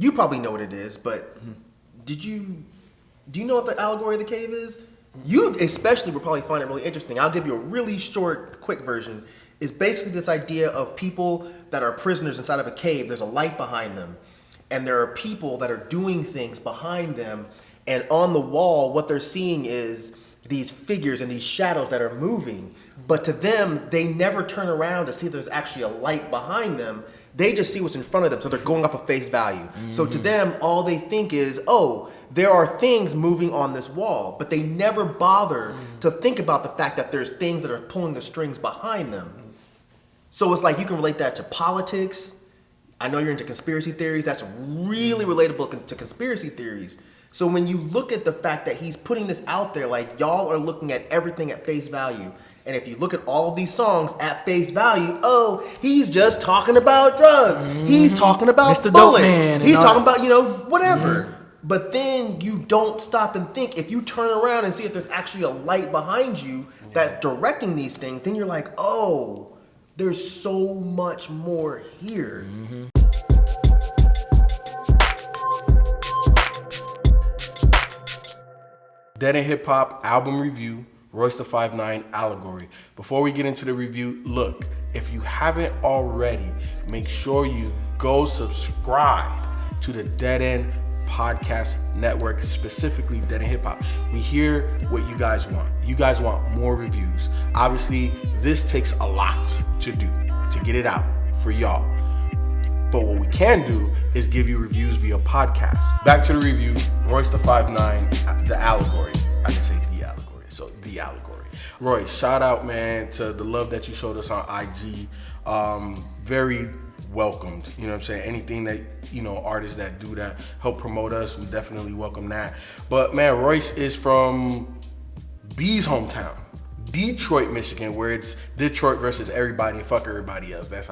you probably know what it is, but do you know what the allegory of the cave is? You especially would probably find it really interesting. I'll give you a really short, quick version. It's basically this idea of people that are prisoners inside of a cave. There's a light behind them, and there are people that are doing things behind them, and on the wall, what they're seeing is these figures and these shadows that are moving. But to them, they never turn around to see there's actually a light behind them. They just see what's in front of them, so they're going off of face value. So to them, all they think is, oh, there are things moving on this wall, but they never bother to think about the fact that there's things that are pulling the strings behind them. So it's like you can relate that to politics. I know you're into conspiracy theories. That's really relatable to conspiracy theories. So when you look at the fact that he's putting this out there, like y'all are looking at everything at face value. And if you look at all of these songs at face value, oh, he's just talking about drugs. He's talking about Mr. bullets. He's talking about, whatever. But then you don't stop and think. If you turn around and see if there's actually a light behind you that's directing these things, then you're like, oh, there's so much more here. Dead End Hip Hop album review, Royce the 5'9" Allegory. Before we get into the review, look, if you haven't already, make sure you go subscribe to the Dead End Podcast Network, specifically Dead End Hip Hop. We hear what you guys want. You guys want more reviews. Obviously, this takes a lot to do to get it out for y'all. But what we can do is give you reviews via podcast. Back to the review, Royce the 5'9", the Allegory. I can say the Allegory, so the Allegory. Royce, shout out, man, to the love that you showed us on IG. Very welcomed, you know what I'm saying? Anything that, artists that do that, help promote us, we definitely welcome that. But man, Royce is from B's hometown, Detroit, Michigan, where it's Detroit versus everybody and fuck everybody else. That's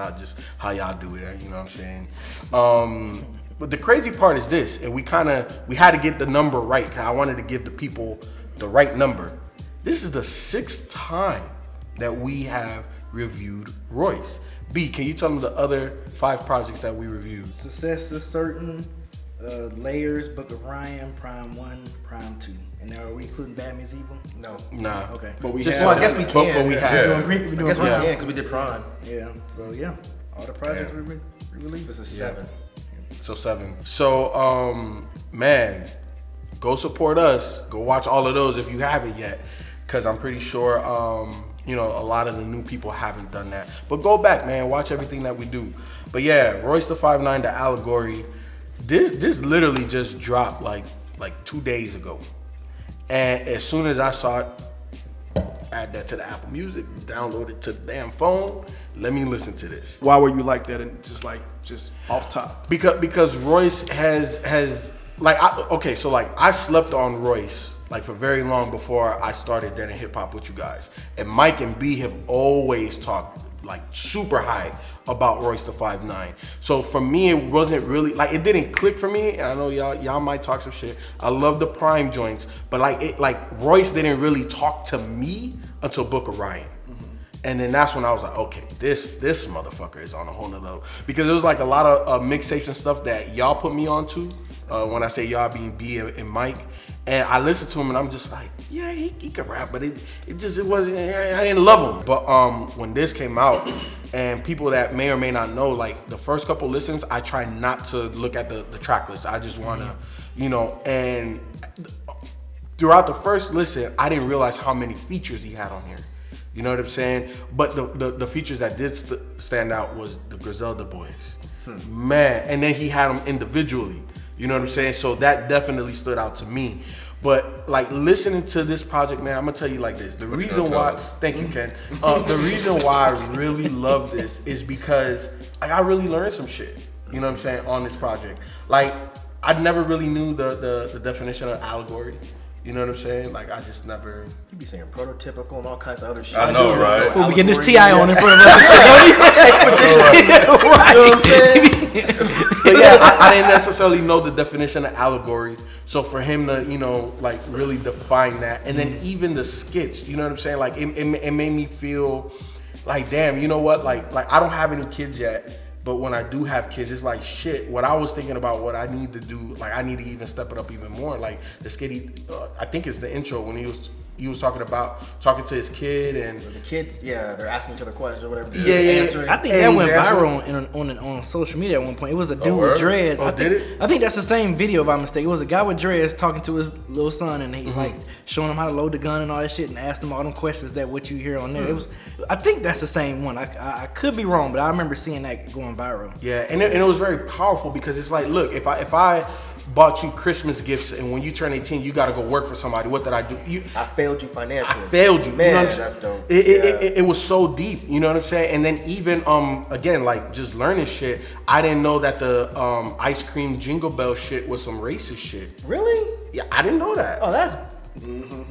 how y'all do it, you know what I'm saying? But the crazy part is this, and we had to get the number right, because I wanted to give the people the right number. This is the 6th time that we have reviewed Royce. B, can you tell them the other 5 projects that we reviewed? Success is Certain, Layers, Book of Ryan, Prime 1, Prime 2. And now are we including Bad Meets Evil? No. Nah. Okay. But we I guess we can. But we have. We're doing I guess we Prime. can, because we did Prime. Yeah. So yeah, all the projects we released. This is 7. So 7. So, man, go support us. Go watch all of those if you haven't yet, because I'm pretty sure, a lot of the new people haven't done that. But go back, man. Watch everything that we do. But yeah, Royce the 5'9", the Allegory. This literally just dropped like 2 days ago. And as soon as I saw it, add that to the Apple Music, download it to the damn phone. Let me listen to this. Why were you like that and just off top? Because Royce has I slept on Royce for very long before I started Dead End Hip Hop with you guys. And Myke and B have always talked super high about Royce the 5'9". So for me, it wasn't really it didn't click for me. And I know y'all might talk some shit. I love the Prime joints, but Royce didn't really talk to me until Book of Ryan. And then that's when I was like, okay, this motherfucker is on a whole nother level. Because it was a lot of mixtapes and stuff that y'all put me onto. When I say y'all, being B and Myke. And I listened to him and I'm just like, yeah, he can rap, but it wasn't, I didn't love him. But when this came out, and people that may or may not know, the first couple listens, I try not to look at the track list. I just wanna, and throughout the first listen, I didn't realize how many features he had on here. You know what I'm saying? But the features that did stand out was the Griselda boys. Man, and then he had them individually. You know what I'm saying? So that definitely stood out to me. But listening to this project, man, I'm gonna tell you like this. The reason why, thank you, Ken. The reason why I really love this is because I really learned some shit. You know what I'm saying, on this project. I never really knew the definition of allegory. You know what I'm saying? I just never. You be saying prototypical and all kinds of other shit. I know, right? Before we get this T.I. on in front of us. Expedition. You know what I'm saying? But yeah, I didn't necessarily know the definition of allegory. So for him to, really define that. And then even the skits, you know what I'm saying? It made me feel damn, you know what? I don't have any kids yet. But when I do have kids, it's like shit. What I was thinking about, what I need to do, like I need to even step it up even more. Like the skitty, I think it's the intro when he was talking to his kid and The kids, they're asking each other questions or whatever. Yeah. Answering. I think that went viral on social media at one point. It was a dude with dreads. I think that's the same video, if I'm mistaken. It was a guy with dreads talking to his little son, and he like showing him how to load the gun and all that shit, and asked him all them questions that what you hear on there. It was, I think that's the same one. I could be wrong, but I remember seeing that going viral. Yeah, and it was very powerful because it's like, look, if I bought you Christmas gifts and when you turn 18 you gotta go work for somebody, what did I do? I failed you financially. I failed you. Man, you know what I'm that's saying? dope. It was so deep, you know what I'm saying? And then even again, like just learning shit, I didn't know that the ice cream jingle bell shit was some racist shit. Really? Yeah, I didn't know that. Oh, that's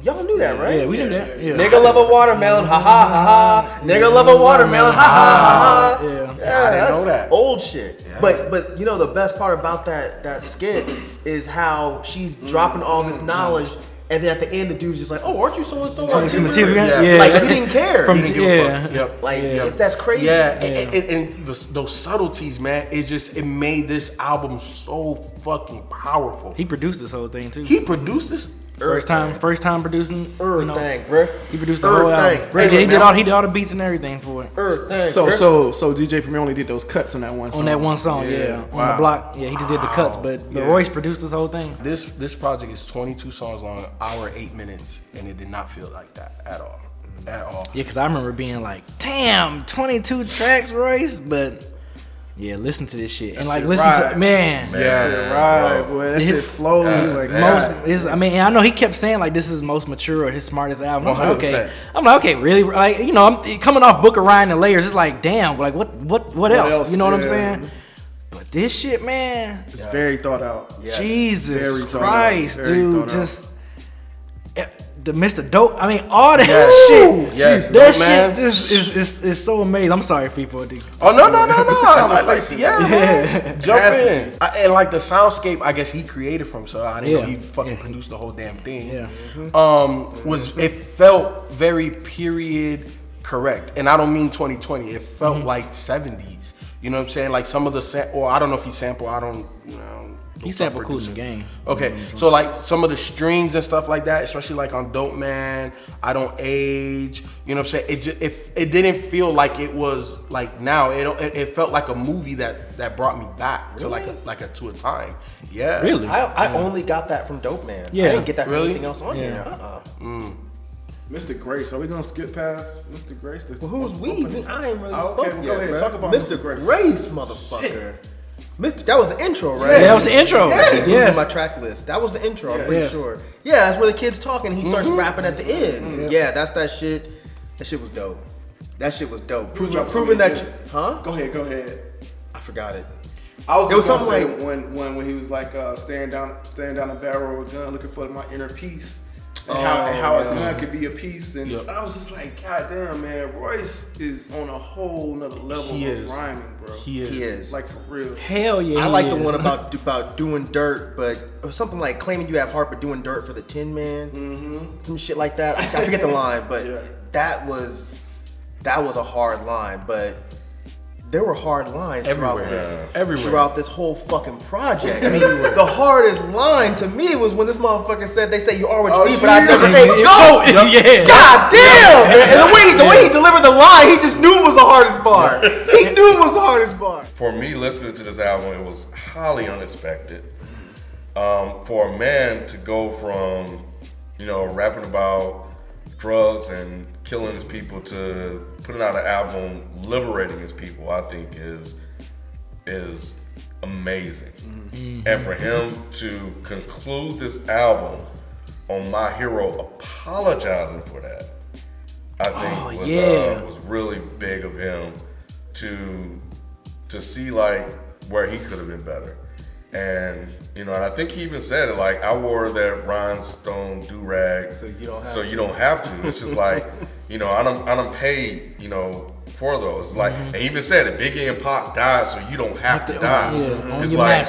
y'all knew that, right? Yeah, we knew that. Yeah. Nigga love a watermelon, ha ha ha ha. Nigga love a watermelon, ha ha ha ha. Yeah. I didn't know that. Old shit. Yeah. But you know the best part about that skit is how she's dropping all this knowledge, and then at the end the dude's just like, "Oh, aren't you so and so?" Yeah. Like he didn't care. From He didn't give a fuck. Yep. Like that's crazy. Yeah, and those subtleties, man, it made this album so fucking powerful. He produced this whole thing too. He produced this. First time producing. Thing, bruh. He produced the whole album. He did all the beats and everything for it. Thing. So DJ Premier only did those cuts on that one song. On that one song, yeah. On the block, yeah. He just did the cuts, but Royce produced this whole thing. This project is 22 songs long, hour 8 minutes, and it did not feel like that at all. At all. Yeah, because I remember being like, damn, 22 tracks, Royce, but yeah, listen to this shit. And like listen to man. Yeah, right, boy. That shit flows like I mean, I know he kept saying like this is his most mature or his smartest album. I'm like, 100%. okay, really? Like, you know, I'm coming off Book of Ryan and Layers. It's like, damn, like what else? You know what I'm saying? But this shit, man, it's very thought out. Yes. Jesus Very Christ, thought out. Very dude, thought out. just the Mr. Dope. I mean, all that shit. Yes, that man. shit just is so amazing. I'm sorry, Feefo. Dude. Oh no! conversation. Man. Jump in. And like the soundscape, I guess he created from. So I didn't know he fucking produced the whole damn thing. Yeah. It felt very period correct, and I don't mean 2020. It felt like 70s. You know what I'm saying? Like some of the or I don't know if he sampled. I don't. You know, He sampled Cool in Game. Okay, so like some of the strings and stuff like that, especially like on Dope Man, I Don't Age. You know what I'm saying? It didn't feel like it was like now. It felt like a movie that brought me back to to a time. Yeah. Really? I only got that from Dope Man. Yeah. I didn't get that from Really? anything else on here. Mr. Grace, are we gonna skip past Mr. Grace? Well, who's we? I ain't really Okay, spoken go yet, ahead. bruh. Talk about Mr. Mr. Grace. Grace, motherfucker. That was the intro, right? Yeah, that was the intro. Yes. Yes. This is my track list. That was the intro, I'm pretty Yes. sure. Yeah, that's where the kid's talking. He starts rapping at the end. Yeah, that's that shit. That shit was dope. That shit was dope. Proving that. Huh? Go ahead. I forgot it. I was It was just gonna say something when he was like staring down a barrel of a gun looking for my inner peace. And how a gun could be a piece, and I was just like, God damn, man, Royce is on a whole nother level of rhyming, bro. He is. Like for real. Hell yeah. I like the one about doing dirt, but it was something like claiming you have heart, but doing dirt for the Tin Man. Some shit like that. I forget the line, but that was a hard line, but. There were hard lines throughout this whole fucking project. I mean, the hardest line to me was when this motherfucker said, "They say you are what you eat, but I never ate goat." Yeah. God damn! And the way he delivered the line, he just knew it was the hardest part. He knew it was the hardest part. For me, listening to this album, it was highly unexpected. For a man to go from, rapping about drugs and killing his people to putting out an album liberating his people, I think is amazing. And for him to conclude this album on My Hero apologizing for that, I think was really big of him to see like where he could have been better. And and I think he even said it, like, I wore that rhinestone do-rag so you don't have to. It's just like, I done paid, for those. Like, and he even said it, Biggie and Pac died so you don't have to die. It's like,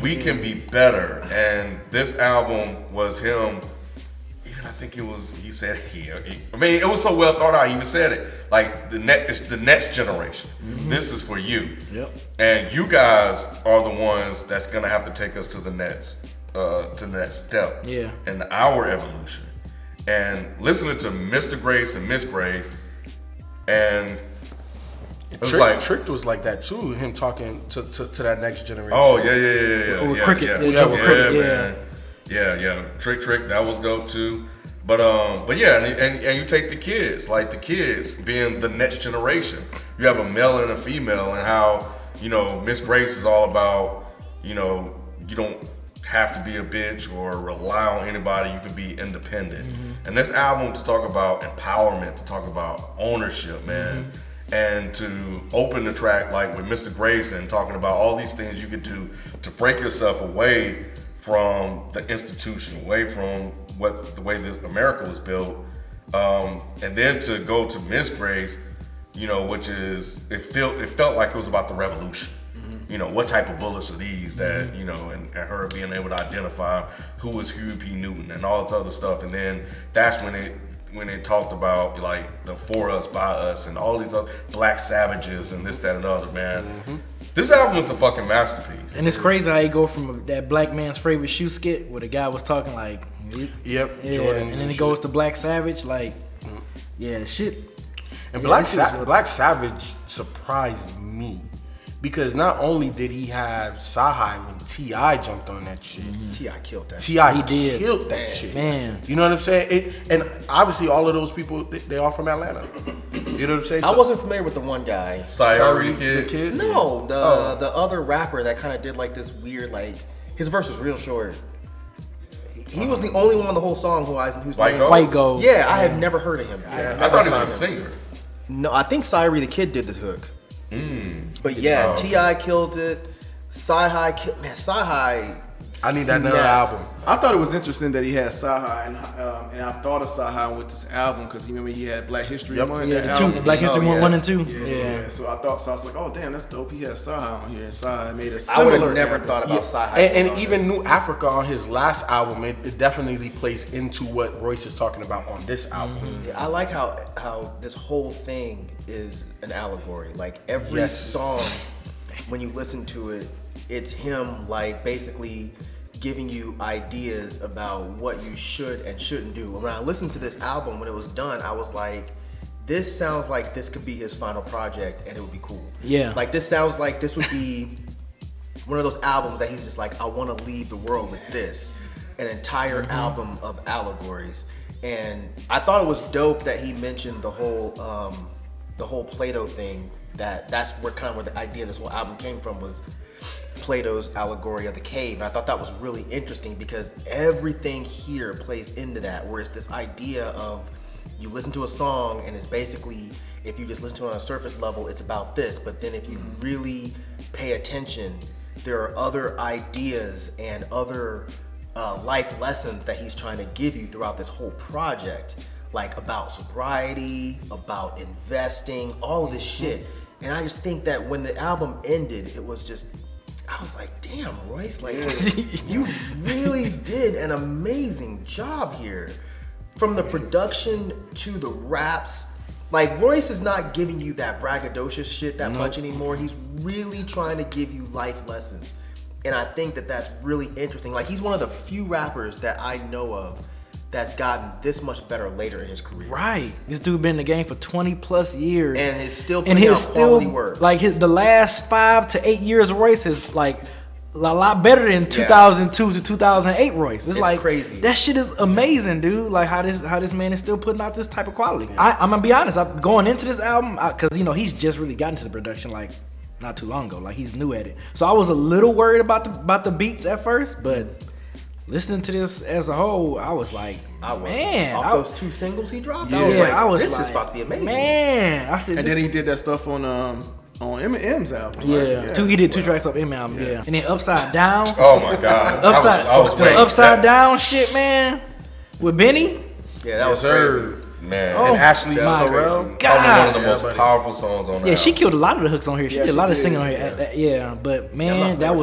we can be better. And this album was him, even I think it was. He said I mean, it was so well thought out. He even said it like it's the next generation. This is for you. Yep. And you guys are the ones that's gonna have to take us to the next step. Yeah. In our evolution. And listening to Mr. Grace and Miss Grace, and it was like Tricked was like that too. Him talking to that next generation. Oh yeah. With Cricket. Man. Yeah. Trick. That was dope too. But yeah, and you take the kids, like the kids being the next generation. You have a male and a female, and how Miss Grace is all about you don't have to be a bitch or rely on anybody. You can be independent. And this album to talk about empowerment, to talk about ownership, man. And to open the track like with Mr. Grace and talking about all these things you could do to break yourself away from the institution, away from the way this America was built, and then to go to Miss Grace, which is it felt like it was about the revolution. What type of bullets are these that and her being able to identify who was Huey P. Newton and all this other stuff, and then that's when it talked about like the for us, by us, and all these other black savages and this, that, and the other, man. This album is a fucking masterpiece. And it's crazy how you go from that black man's favorite shoe skit where the guy was talking like, Yep, Jordan, and then it goes to Black Savage, like, the shit. And Black Savage surprised me. Because not only did he have Cyhi when T.I. jumped on that shit. T.I. killed that. T.I. killed that shit. Man. You know what I'm saying? And obviously all of those people, they all from Atlanta. You know what I'm saying? I wasn't familiar with the one guy. Cyhi The Kid? No, the other rapper that kind of did like this weird, like, his verse was real short. He was the only one on the whole song who's White Gold. Yeah, I had never heard of him. I thought he was a singer. No, I think Cyhi The Kid did this hook. But yeah, T.I. killed it. Cyhi killed. Man, Cyhi. I need that another album. I thought it was interesting that he had Cyhi, and I thought of Cyhi with this album because remember he had Black History Month. Yeah, the two Black History 1 and 2. Yeah. So I was like, oh damn, that's dope. He had Cyhi on here, and Cyhi made a I similar. would have never thought about Cyhi. And even New Africa on his last album, it definitely plays into what Royce is talking about on this album. Yeah, I like how this whole thing is an allegory. Like every song, when you listen to it, it's him like basically giving you ideas about what you should and shouldn't do. When I listened to this album, when it was done, I was like, this sounds like this could be his final project and it would be cool. Yeah. Like this sounds like this would be one of those albums that he's just like, I want to leave the world with this. An entire album of allegories. And I thought it was dope that he mentioned the whole Plato thing. That's where the idea of this whole album came from, was Plato's allegory of the cave. And I thought that was really interesting because everything here plays into that, where it's this idea of you listen to a song and it's basically, if you just listen to it on a surface level, it's about this, but then if you really pay attention, there are other ideas and other life lessons that he's trying to give you throughout this whole project, like about sobriety, about investing, all of this shit. And I just think that when the album ended, it was just, I was like, damn, Royce, like, you really did an amazing job here. From the production to the raps, like, Royce is not giving you that braggadocious shit that much anymore. He's really trying to give you life lessons. And I think that that's really interesting. Like, he's one of the few rappers that I know of that's gotten this much better later in his career. Right. This dude been in the game for 20 plus years. And is still putting out quality work. Like, the last 5 to 8 years of Royce is, like, a lot better than 2002 to 2008 Royce. It's like crazy. That shit is amazing, dude. Like how this man is still putting out this type of quality. I'm gonna be honest. Going into this album, because he's just really gotten to the production like not too long ago. Like he's new at it. So I was a little worried about the beats at first, but listening to this as a whole, I was like, man, off those 2 singles he dropped, I was this like, is about to be amazing. Man, I said, and then he did that stuff on Eminem's album. Yeah, right? he did 2 tracks off Eminem album. Yeah, and then Upside Down. Oh my God, Upside Down shit, man, with Benny. Yeah, that was crazy. Man, and Ashley Sorrell. One of the most powerful songs on that. Yeah, she killed a lot of the hooks on here. She did a lot of singing on here. Yeah, but man, that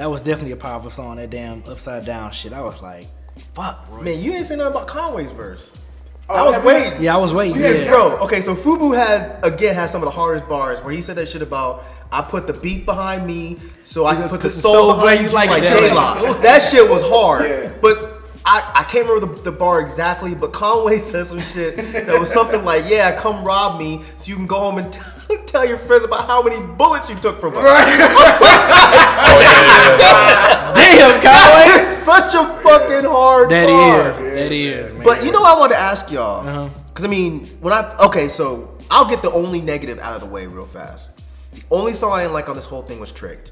was definitely a powerful song. That damn Upside Down shit. I was like, Fuck, Royce. Man, you ain't saying nothing about Conway's verse. Oh, I was waiting. Yeah, I was waiting. Because, Yeah. bro, okay, so Fubu has some of the hardest bars where he said that shit about, I put the beat behind me, so I can put the soul behind you like Daylock. That shit was hard. Yeah. But I can't remember the bar exactly, but Conway said some shit that was something like, yeah, come rob me so you can go home and tell your friends about how many bullets you took from us. Damn, Conway. That is such a fucking hard bar. That is, man. But you know what I wanted to ask y'all? Because I mean, so I'll get the only negative out of the way real fast. The only song I didn't like on this whole thing was Tricked.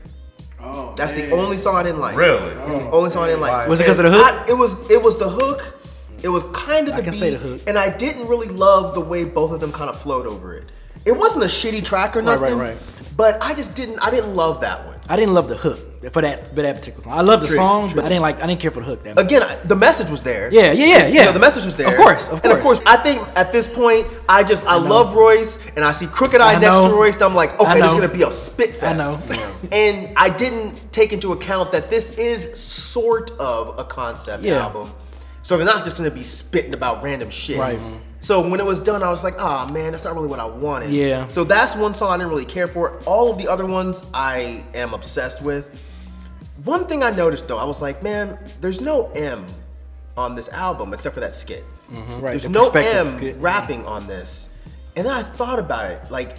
Oh, That's man. the only song I didn't like. Really? It's the only song I didn't like. Was it because of the hook? It was the hook. It was kind of the can beat. say the hook. And I didn't really love the way both of them kind of flowed over it. It wasn't a shitty track or nothing. Right. But I didn't love that one. I didn't love the hook for that particular song. I love the song, but I didn't care for the hook that much. Again, the message was there. Yeah. You know, the message was there. Of course. And of course, I think at this point, I love Royce, and I see Crooked Eye next to Royce, and I'm like, okay, this is gonna be a spit fest. I know. And I didn't take into account that this is sort of a concept album. So they're not just gonna be spitting about random shit. Right. So when it was done, I was like, oh man, that's not really what I wanted. Yeah. So that's one song I didn't really care for. All of the other ones I am obsessed with. One thing I noticed though, I was like, man, there's no M on this album except for that skit. Right. There's the no perspective M skit. rapping on this. And then I thought about it. Like,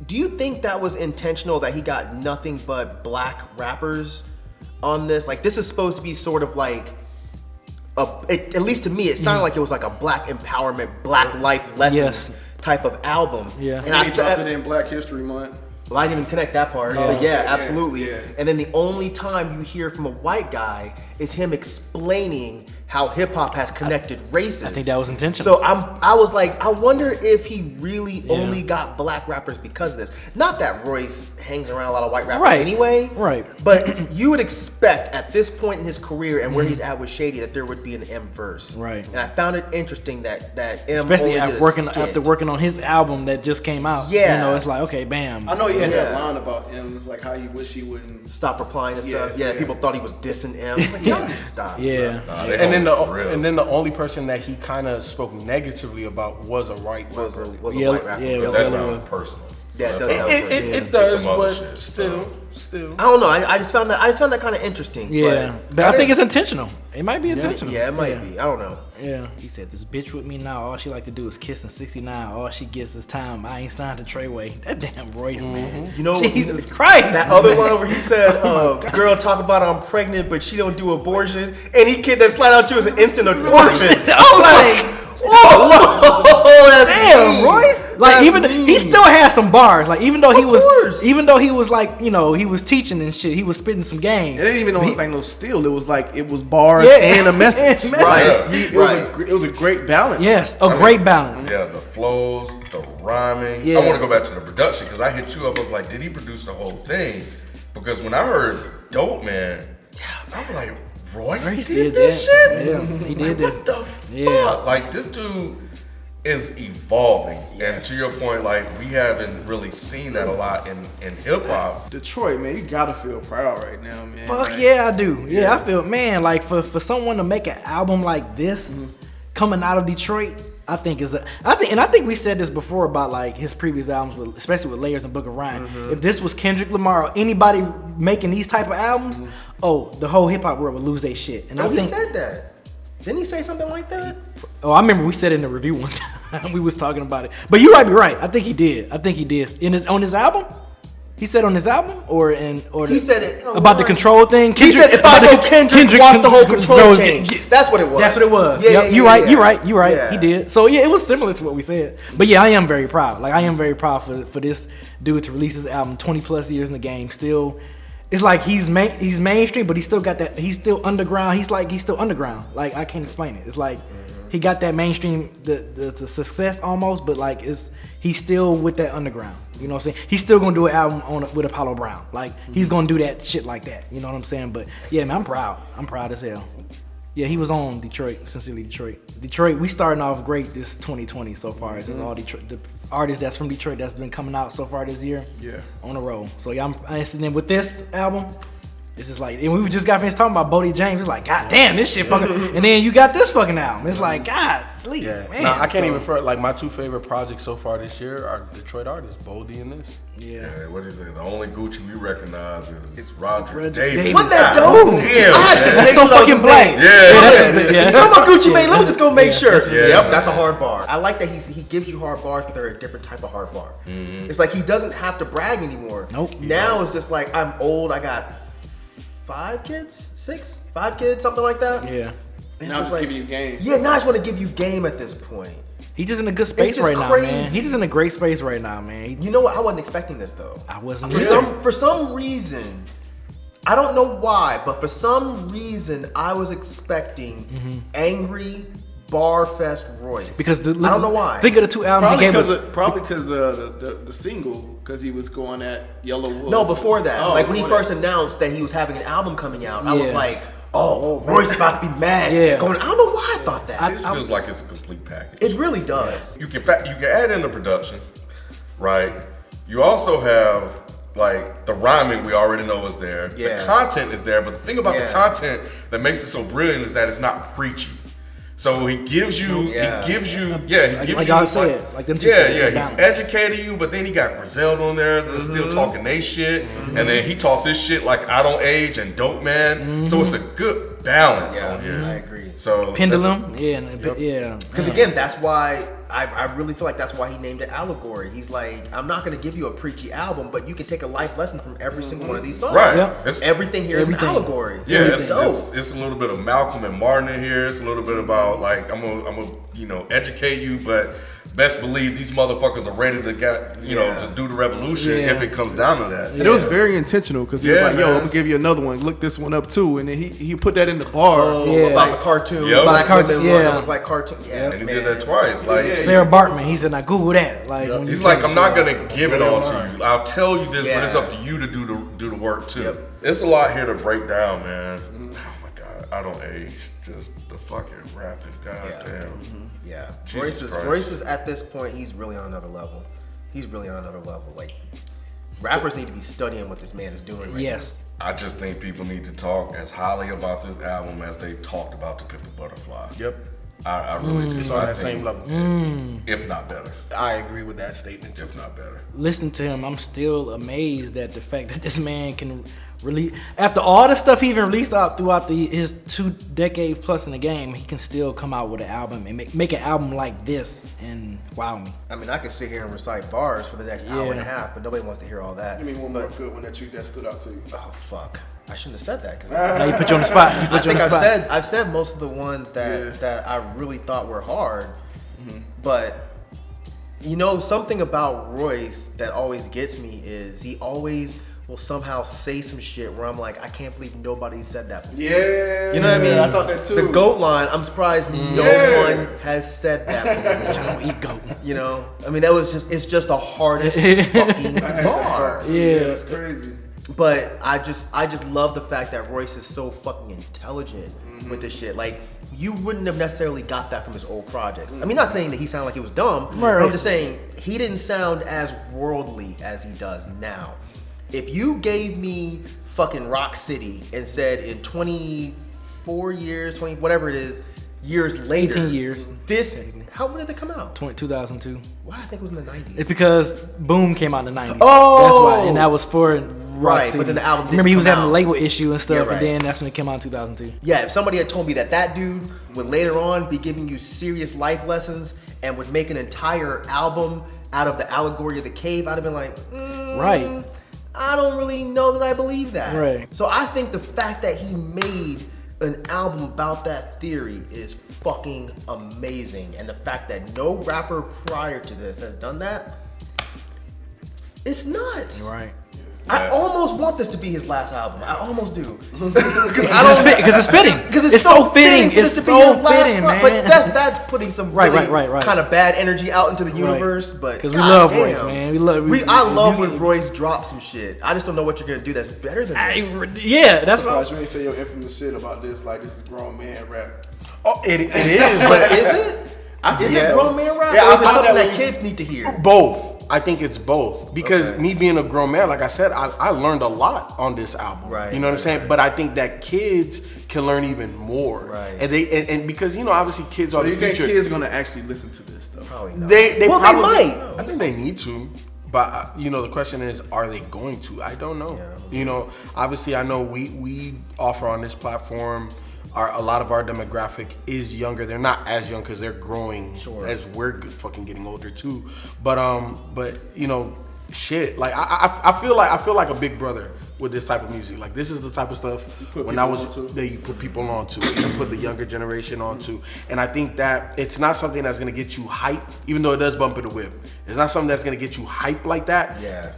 do you think that was intentional that he got nothing but black rappers on this? Like, this is supposed to be sort of like, at least to me, it sounded like it was like a black empowerment, black life lessons type of album. Yeah. And He dropped it in Black History Month. Well, I didn't even connect that part. But yeah, absolutely. Yeah. And then the only time you hear from a white guy is him explaining how hip hop has connected races. I think that was intentional. So I was like, I wonder if he really only got black rappers because of this. Not that Royce hangs around a lot of white rappers anyway. Right. But you would expect at this point in his career and where he's at with Shady that there would be an M verse. Right. And I found it interesting that M especially only did a skit. after working on his album that just came out. Yeah. You know, it's like, okay, bam. I know he had that line about him. It's like how you wish he wouldn't Stop replying and stuff. Yeah, yeah. people thought he was dissing M. It's like, y'all need to stop. Yeah. And then the only person that he kind of spoke negatively about was a white rapper. Was a Yeah, white rapper. yeah, it was That sounds personal. Yeah, it That does sounds sound personal. It does, Some other but shit, still. I don't know. I just found that kind of interesting. Yeah. But I think it's intentional. It might be intentional. Yeah, it might be. I don't know. Yeah. He said, this bitch with me now, all she like to do is kiss in 69. All she gets is time. I ain't signed to Treyway. That damn Royce, man. You know, Jesus Christ. That other line where he said, "Girl, talk about I'm pregnant, but she don't do abortion." Any kid that slide out you is an instant abortion. I was like, whoa, that's Damn, mean. Royce. Like That's even mean. he still has some bars. Like even though he Of course. was like, you know, he was teaching and shit, he was spitting some game. It didn't even know it was like no steal. It was like it was bars Yeah. and a message. And a message. Right. It was a great balance. Yes, a great balance. Yeah, the flows, the rhyming. Yeah. I want to go back to the production because I hit you up. I was like, did he produce the whole thing? Because when I heard Dope Man, I was like, Royce did this that. shit? Yeah, he did this. What the fuck? Yeah. Like, this dude is evolving. And to your point, like, we haven't really seen that a lot in hip hop. Detroit, man, you gotta feel proud right now, man. Fuck Like, yeah, I do. Yeah, I feel, man, like for someone to make an album like this coming out of Detroit, I think we said this before about like his previous albums, especially with Layers and Book of Rhyme. If this was Kendrick Lamar or anybody making these type of albums, the whole hip hop world would lose their shit. And Oh, I he think, said that. Didn't he say something like that? I remember we said it in the review one time. We was talking about it, but you might be right. I think he did. On his album. He said on his album, He said it about the control thing. He said, "If I go Kendrick, watch the whole control change." That's what it was. That's what it was. Yeah, Yep, yeah, you're yeah, right. You're right. Yeah. He did. So yeah, it was similar to what we said. But yeah, I am very proud. Like I am very proud for this dude to release his album 20 plus years in the game. Still, it's like he's mainstream, but he still got that. He's still underground. He's still underground. Like I can't explain it. It's like he got that mainstream the success almost, but like he's still with that underground. You know what I'm saying? He's still gonna do an album with Apollo Brown. Like he's gonna do that shit like that. You know what I'm saying? But yeah, man, I'm proud. I'm proud as hell. Yeah, he was on Detroit, Sincerely Detroit. Detroit, we starting off great this 2020 so far. This is all Detroit, the artists that's from Detroit that's been coming out so far this year. Yeah. On a roll. So yeah, and then with this album, It's just like, and we just got finished talking about Bodie James. It's like, God damn, this shit fucking. And then you got this fucking album. It's like, God, please, man. Nah, I can't even like my 2 favorite projects so far this year are Detroit artists, Bodie and this. Yeah, what is it? The only Gucci we recognize is Roger Davis. Davis. What that dope? Damn, that's so fucking black. He's talking about Gucci Mane. Let me just go make sure. Yeah, that's a hard bar. I like that he gives you hard bars, but they're a different type of hard bar. It's like he doesn't have to brag anymore. Nope. Now it's just like, I'm old. I got 5 kids, 5 kids, something like that. Yeah. And Now just giving you game. Yeah, now I just want to give you game at this point. He's just in a good space just right now, crazy. man. He's just in a great space right now, man. You know what? I wasn't expecting this though. I wasn't For some reason, I don't know why, but for some reason, I was expecting angry Barfest Royce. Because I don't know why. Think of the 2 albums he gave us. Probably because the single, because he was going at Yellow Wolf. No, before that. Like when he before first announced that he was having an album coming out, I was like, oh, Royce about to be mad. Yeah. I don't know why I thought that. This feels like it's a complete package. It really does. You can add in the production, right? You also have like the rhyming we already know is there. Yeah. The content is there, but the thing about the Yeah. content that makes it so brilliant is that it's not preachy. So he gives you, like you y'all said, like them two yeah, said, yeah. He's balance. educating you, but then he got Griselda on there that's still talking they shit, and then he talks his shit like I Don't Age and Dope Man. So it's a good balance on here. I agree. So Pendulum, yeah. Because again, that's why I really feel like that's why he named it Allegory. He's like, I'm not going to give you a preachy album, but you can take a life lesson from every single one of these songs. Right. Yep. Everything here is an allegory. Yeah, it's a little bit of Malcolm and Martin in here. It's a little bit about like I'm gonna educate you, but best believe these motherfuckers are ready to get to do the revolution if it comes down to that. And it was very intentional because he was like, yo, I'm gonna give you another one. Look this one up too. And then he put that in the bar. About the cartoon. Yep. Black Cartoon, women yeah. that look like cartoon. Yeah, And he did that twice. Like Sarah Bartman, he said, "Now Google that." Like, when he's you like, think- I'm not gonna give it all to you. I'll tell you this, but it's Yeah. up to you to do the work too. Yep. It's a lot here to break down, man. Oh my god, I don't age. Just the fucking rapping. God damn. Yeah. Jesus Christ. Royce is at this point, he's really on another level. Like, rappers need to be studying what this man is doing right Yes. I just think people need to talk as highly about this album as they talked about The Pimp a Butterfly. Yep. I really do. It's on I that think same level. if not better. I agree with that statement too. If not better. Listen to him. I'm still amazed at the fact that this man can release, after all the stuff he even released out throughout his 2 decades plus in the game, he can still come out with an album and make an album like this and wow me. I mean, I could sit here and recite bars for the next hour and a half, but nobody wants to hear all that. Give me one more good one that stood out to you. Oh fuck! I shouldn't have said that because Now you put you on the spot. I think I've said most of the ones that I really thought were hard, but something about Royce that always gets me is he always will somehow say some shit where I'm like, I can't believe nobody said that before. Yeah. You know what I mean? I thought that too. The goat line, I'm surprised no one has said that before. I don't eat goat. I mean, it's just the hardest fucking bar. Yeah. That's crazy. But I just love the fact that Royce is so fucking intelligent with this shit. Like, you wouldn't have necessarily got that from his old projects. I mean, not saying that he sounded like he was dumb. Right. But I'm just saying he didn't sound as worldly as he does now. If you gave me fucking Rock City and said in 24 years, 20 whatever it is, years later, 18 years. How when did it come out? 2002. Why I think it was in the 90s. It's because Boom came out in the 90s. Oh! That's why, and that was for Rock Right, City. but then the album didn't Remember, he was come having a out. label issue and stuff, Yeah, right. and then that's when it came out in 2002. Yeah, if somebody had told me that dude would later on be giving you serious life lessons and would make an entire album out of the allegory of the cave, I'd have been like, Right. I don't really know that I believe that. Right. So I think the fact that he made an album about that theory is fucking amazing. And the fact that no rapper prior to this has done that, it's nuts. Right. I almost want this to be his last album. I almost do. Because it's fitting. Because it's so fitting. for It's this to be so his last fitting, run. man. But that's putting some Right, really right. kind of bad energy out into the universe. But Because we God love damn. Royce, man. I love when Royce drops some shit. I just don't know what you're gonna do that's better than this. Yeah, that's Surprised what. you ain't say your infamous shit about this. Like, this is grown man rap. Oh, it is, But is it? Is it grown man rap, or is it something that was- kids need to hear? Both. I think it's both because me being a grown man, like I said, I learned a lot on this album. Right. You know what I'm saying? Right. But I think that kids can learn even more. Right. And they and because obviously kids are the future. Do you think kids gonna actually listen to this stuff? Probably not. They might. I think they need to. But the question is, are they going to? I don't know. Yeah. Obviously, I know we offer on this platform. A lot of our demographic is younger. They're not as young because they're growing as we're fucking getting older too. But shit. Like I feel like a big brother with this type of music. Like this is the type of stuff that you put people onto, you put the younger generation onto. And I think that it's not something that's gonna get you hype, even though it does bump in the whip. It's not something that's gonna get you hype like that. Yeah.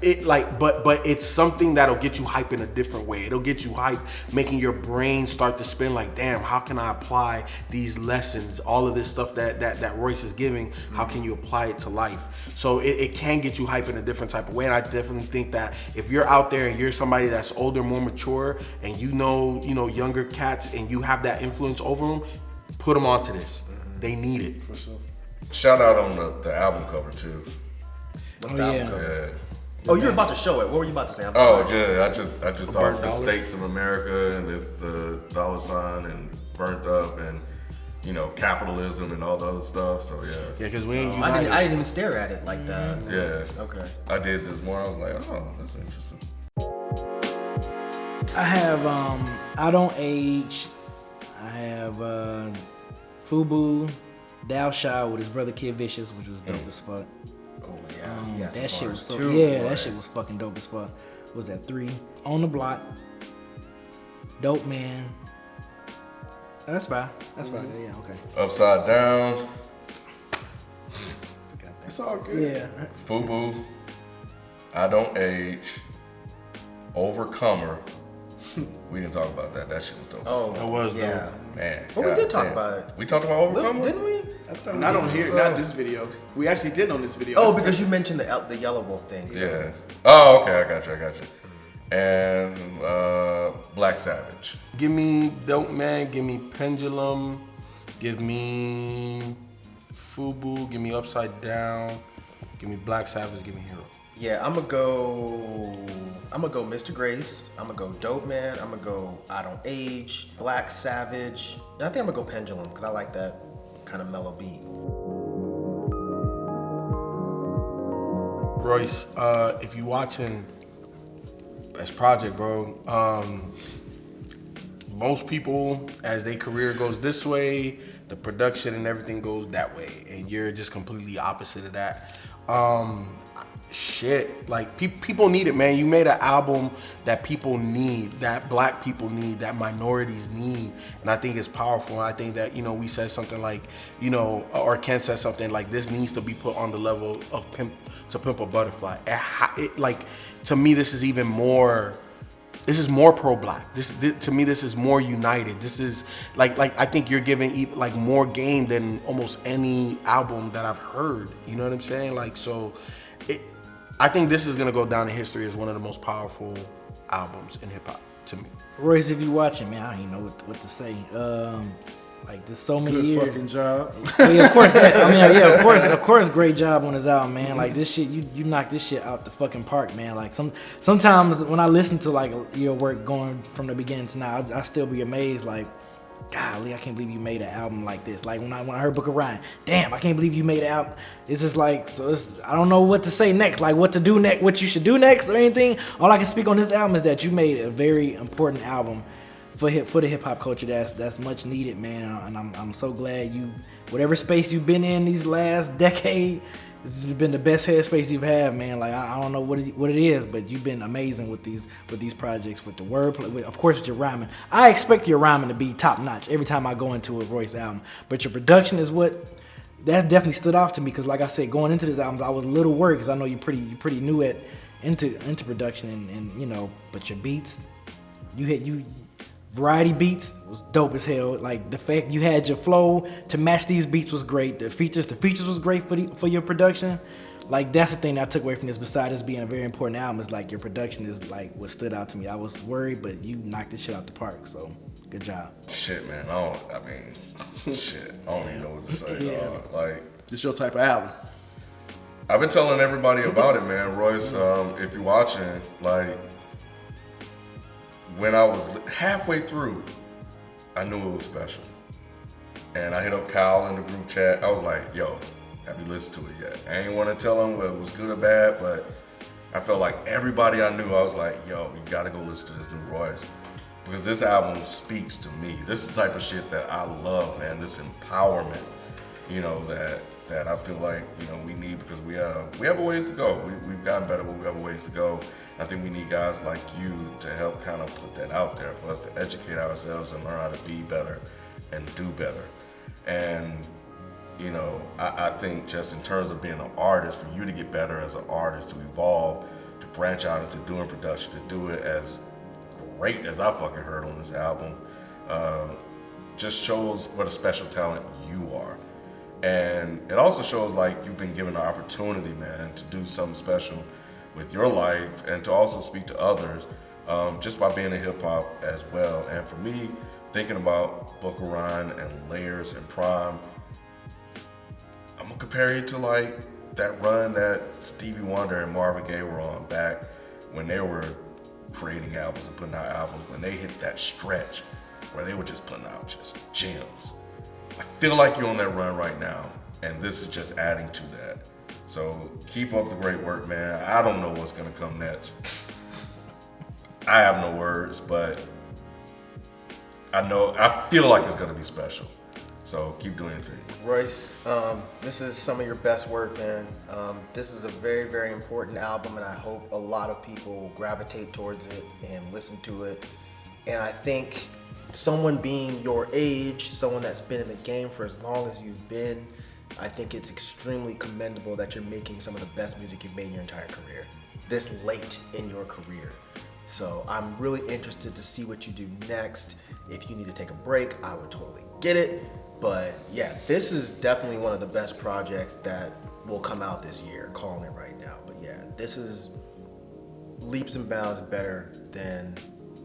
But it's something that'll get you hype in a different way. It'll get you hype, making your brain start to spin like, damn, how can I apply these lessons, all of this stuff that Royce is giving, how can you apply it to life? So it can get you hype in a different type of way. And I definitely think that if you're out there and you're somebody that's older, more mature, and younger cats, and you have that influence over them, put them onto this. They need it. For sure. Shout out on the album cover too. What's the album cover? Yeah. Oh, you were about to show it. What were you about to say? I just thought the States of America and it's the dollar sign and burnt up and capitalism and all the other stuff. So yeah. Yeah, because we ain't united. I didn't even stare at it like that. Yeah. Okay. I did this morning. I was like, oh, that's interesting. I have I Don't Age. I have Fubu, Thou Shall with his brother Kid Vishis, which was dope as fuck. Oh yeah, that shit was so too, that shit was fucking dope as fuck. What was that 3? On the Block, Dope Man. That's fine. Yeah, okay. Upside Down. Forgot that. It's all good. Yeah. Fubu, I Don't Age, Overcomer. We didn't talk about that. That shit was dope. Oh, it was yeah. dope. Man. But we did talk about it. We talked about Overcomer? Didn't we? Not on here, not this video. We actually did on this video. Oh, because you mentioned the Yellow Wolf thing. So. Yeah. Oh, okay. I got you. And Black Savage. Give me Dope Man. Give me Pendulum. Give me Fubu. Give me Upside Down. Give me Black Savage. Give me Hero. Yeah, I'm gonna go Mr. Grace. I'm gonna go Dope Man. I'm gonna go I Don't Age, Black Savage. And I think I'm gonna go Pendulum because I like that kind of mellow beat. Royce, if you watching Best Project, bro, most people, as their career goes this way, the production and everything goes that way, and you're just completely opposite of that. Shit, like people need it, man. You made an album that people need, that black people need, that minorities need, and I think it's powerful. And I think that we said something like, or Ken said something like, this needs to be put on the level of Pimp a Butterfly. Like, to me, this is even more. This is more pro-black. This to me, this is more united. This is like I think you're giving like more game than almost any album that I've heard. You know what I'm saying? Like, so. I think this is gonna go down in history as one of the most powerful albums in hip hop to me. Royce, if you watching, man, I don't even know what to say. Like there's so many Good years. fucking job. Yeah, of course, of course, great job on his album, man. Like this shit, you knocked this shit out the fucking park, man. Like sometimes when I listen to like your work going from the beginning to now, I still be amazed. Like, golly, I can't believe you made an album like this. Like when I heard Book of Ryan, damn, I can't believe you made an album. It's just like, I don't know what to say next, like what to do next, what you should do next or anything. All I can speak on this album is that you made a very important album for the hip hop culture that's much needed, man. And I'm so glad whatever space you've been in these last decade, this has been the best headspace you've had, man. Like I don't know what it is, but you've been amazing with these projects, with the wordplay, of course with your rhyming. I expect your rhyming to be top notch every time I go into a Royce album, but your production is what that definitely stood off to me. Because like I said, going into this album, I was a little worried because I know you're pretty new into production and but your beats, you variety beats was dope as hell. Like the fact you had your flow to match these beats was great. The features was great for your production. Like that's the thing that I took away from this. Besides this being a very important album, is like your production is like what stood out to me. I was worried, but you knocked this shit out the park. So good job. Shit, man. I don't even know what to say. Yeah. Like This your type of album. I've been telling everybody about it, man. Royce, if you're watching, like, when I was halfway through, I knew it was special. And I hit up Kyle in the group chat. I was like, yo, have you listened to it yet? I ain't want to tell him whether it was good or bad, but I felt like everybody I knew, I was like, yo, you got to go listen to this new Royce. Because this album speaks to me. This is the type of shit that I love, man. This empowerment, you know, that I feel like, you know, we need, because we have a ways to go. We've gotten better, but we have a ways to go. I think we need guys like you to help kind of put that out there for us to educate ourselves and learn how to be better and do better. And, you know, I think just in terms of being an artist, for you to get better as an artist, to evolve, to branch out into doing production, to do it as great as I fucking heard on this album, just shows what a special talent you are. And it also shows like you've been given the opportunity, man, to do something special with your life and to also speak to others just by being in hip hop as well. And for me, thinking about Booker Rhyme and Layers and Prime, I'm gonna compare you to like that run that Stevie Wonder and Marvin Gaye were on back when they were creating albums and putting out albums, when they hit that stretch where they were just putting out just gems. I feel like you're on that run right now, and this is just adding to that. So keep up the great work, man. I don't know what's gonna come next. I have no words, but I feel like it's gonna be special. So keep doing your thing. Royce, this is some of your best work, man. This is a very, very important album, and I hope a lot of people will gravitate towards it and listen to it. And I think someone being your age, someone that's been in the game for as long as you've been, I think it's extremely commendable that you're making some of the best music you've made in your entire career, this late in your career. So I'm really interested to see what you do next. If you need to take a break, I would totally get it. But yeah, this is definitely one of the best projects that will come out this year, calling it right now. But yeah, this is leaps and bounds better than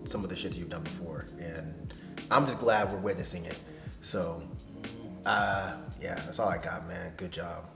some of the shit that you've done before. And I'm just glad we're witnessing it. So yeah, that's all I got, man. Good job.